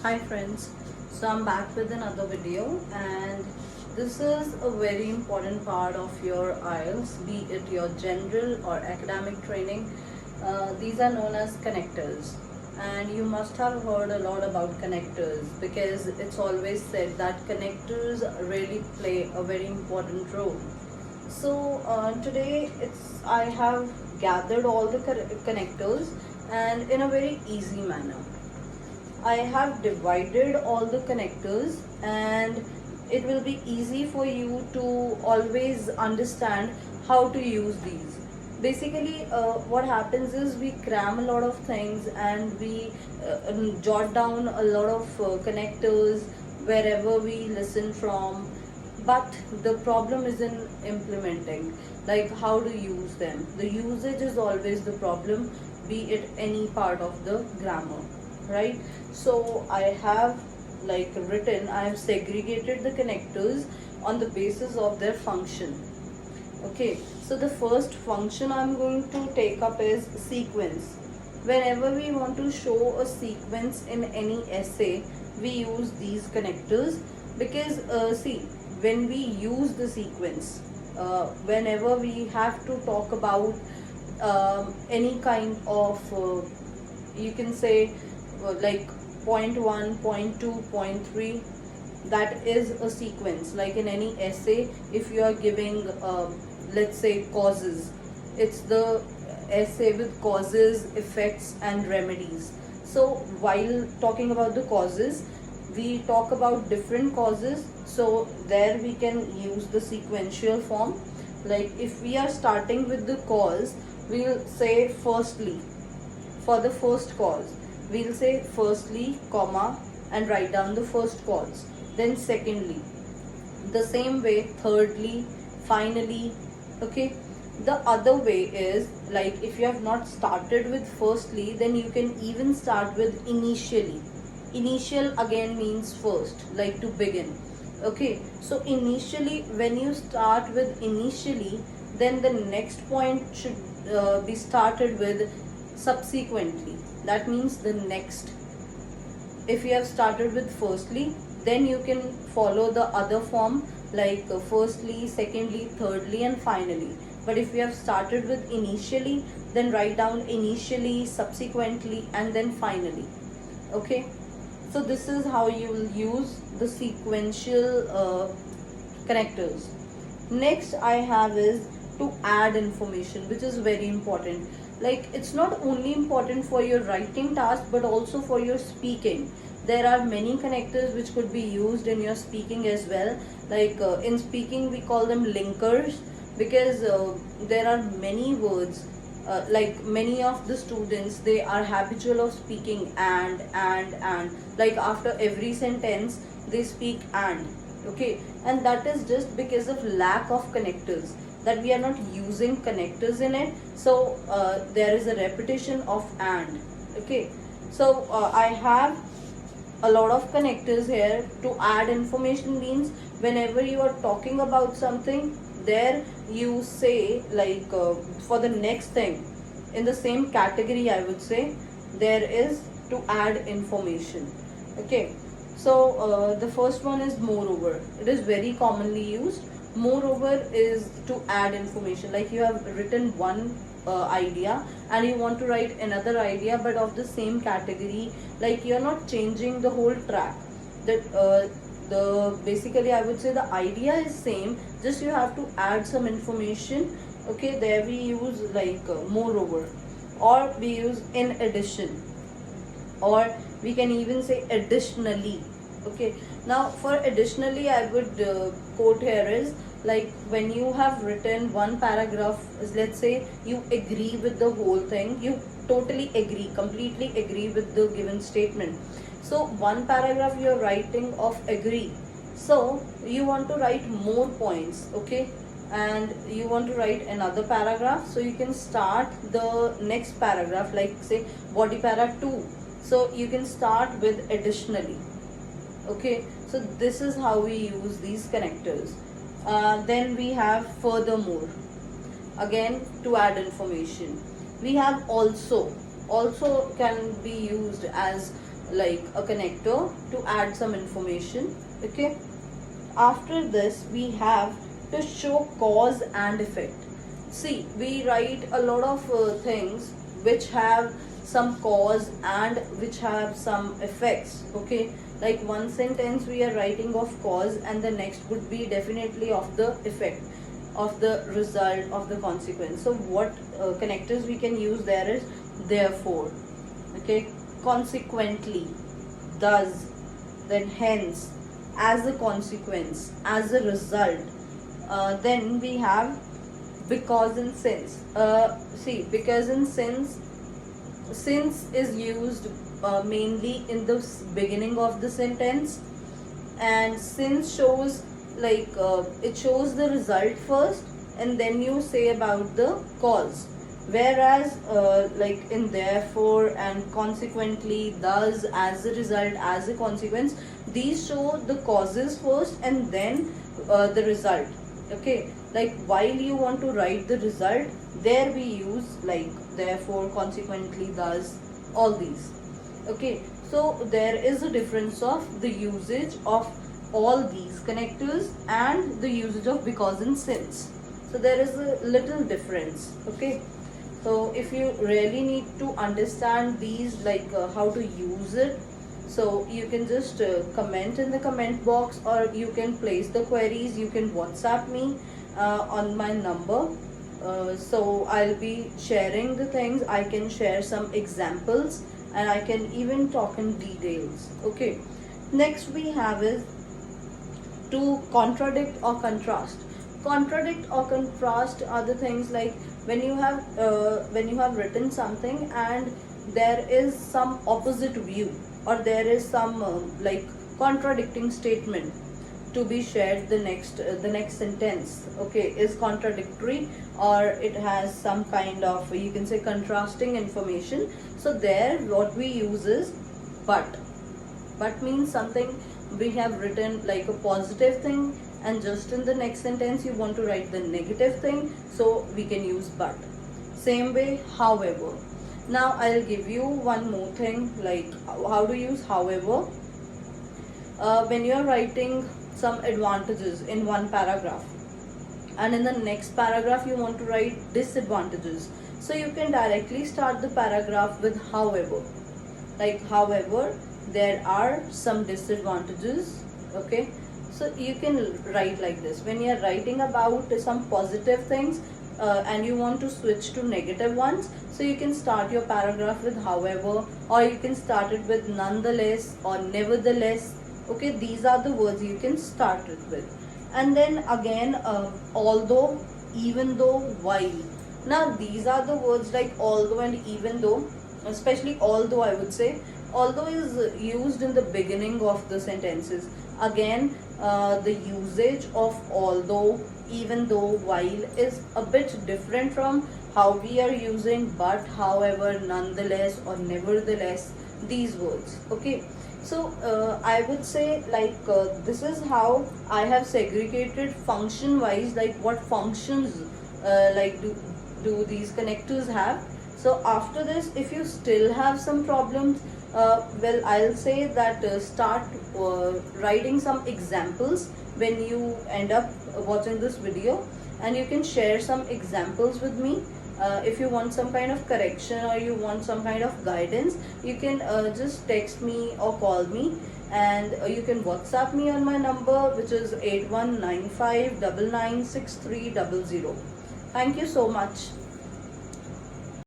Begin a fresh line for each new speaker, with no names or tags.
Hi friends, so I'm back with another video, and this is a very important part of your IELTS, be it your general or academic training. These are known as connectors, and you must have heard a lot about connectors because it's always said that connectors really play a very important role. So today I have gathered all the connectors and in a very easy manner. I have divided all the connectors, and it will be easy for you to always understand how to use these. Basically, what happens is we cram a lot of things and we jot down a lot of connectors wherever we listen from, but the problem is in implementing, like how to use them. The usage is always the problem, be it any part of the grammar, right? So I have I have segregated the connectors on the basis of their function. Okay, so the first function I'm going to take up is sequence. Whenever we want to show a sequence in any essay, we use these connectors because see, when we use the sequence, whenever we have to talk about any kind of you can say like point 1, point 2, point 3, that is a sequence. Like in any essay, if you are giving let's say causes, it's the essay with causes, effects and remedies. So while talking about the causes, we talk about different causes, so there we can use the sequential form. Like if we are starting with the cause, we'll say firstly. For the first cause, we'll say firstly, comma, and write down the first cause. Then secondly, the same way, thirdly, finally. Okay, the other way is, like if you have not started with firstly, then you can even start with initially. Initial again means first, like to begin. Okay, so initially, when you start with initially, then the next point should be started with subsequently. That means the next. If you have started with firstly, then you can follow the other form, like firstly, secondly, thirdly and finally. But if you have started with initially, then write down initially, subsequently and then finally. Okay, so this is how you will use the sequential connectors. Next I have is to add information, which is very important. Like it's not only important for your writing task but also for your speaking. There are many connectors which could be used in your speaking as well. Like in speaking we call them linkers, because there are many words, like many of the students, they are habitual of speaking and like after every sentence they speak and. Okay, and that is just because of lack of connectors, that we are not using connectors in it. So there is a repetition of and. Okay, so I have a lot of connectors here. To add information means whenever you are talking about something, there you say like for the next thing in the same category, I would say there is to add information. Okay, so the first one is moreover. It is very commonly used. Moreover is to add information. Like you have written one idea and you want to write another idea but of the same category. Like you're not changing the whole track. That the basically I would say the idea is same, just you have to add some information. Okay, there we use like moreover, or we use in addition, or we can even say additionally. Okay, now for additionally I would quote here is like when you have written one paragraph, let's say you agree with the whole thing, you totally agree, completely agree with the given statement. So one paragraph you are writing of agree, so you want to write more points. Okay, and you want to write another paragraph, so you can start the next paragraph, like say body para 2, so you can start with additionally. Okay, so this is how we use these connectors. Then we have furthermore, again to add information. We have also. Also can be used as like a connector to add some information. Okay, after this we have to show cause and effect. See, we write a lot of things which have some cause and which have some effects. Okay, like one sentence we are writing of cause and the next would be definitely of the effect, of the result, of the consequence. So what connectors we can use there is therefore, okay, consequently, thus, then hence, as a consequence, as a result. Then we have because and since. See, because and since is used mainly in the beginning of the sentence, and since shows like it shows the result first and then you say about the cause, whereas like in therefore and consequently, thus, as a result, as a consequence, these show the causes first and then the result. Okay, like while you want to write the result, there we use like therefore, consequently, thus, all these. Okay, so there is a difference of the usage of all these connectors and the usage of because and since. So there is a little difference. Okay, so if you really need to understand these, like how to use it, so you can just comment in the comment box, or you can place the queries. You can WhatsApp me on my number. So I'll be sharing the things. I can share some examples and I can even talk in details. Okay, next we have is to contradict or contrast. Contradict or contrast are the things like when you have written something and there is some opposite view, or there is some like contradicting statement to be shared. The next sentence, okay, is contradictory, or it has some kind of, you can say, contrasting information. So there what we use is but. But means something we have written like a positive thing, and just in the next sentence you want to write the negative thing, so we can use but. Same way, however. Now I'll give you one more thing, like how to use however. When you're writing some advantages in one paragraph, and in the next paragraph you want to write disadvantages, so you can directly start the paragraph with however. Like however, there are some disadvantages. Okay, so you can write like this. When you are writing about some positive things and you want to switch to negative ones, so you can start your paragraph with however, or you can start it with nonetheless or nevertheless. Okay, these are the words you can start it with. And then again, although, even though, while. Now these are the words like although and even though, especially although. I would say although is used in the beginning of the sentences. Again, the usage of although, even though, while is a bit different from how we are using but, however, nonetheless or nevertheless, these words. Okay, so I would say like this is how I have segregated function wise, like what functions like do these connectors have. So after this, if you still have some problems, well, I'll say that start writing some examples when you end up watching this video, and you can share some examples with me. If you want some kind of correction or you want some kind of guidance, you can just text me or call me, and you can WhatsApp me on my number, which is 8195996300. Thank you so much.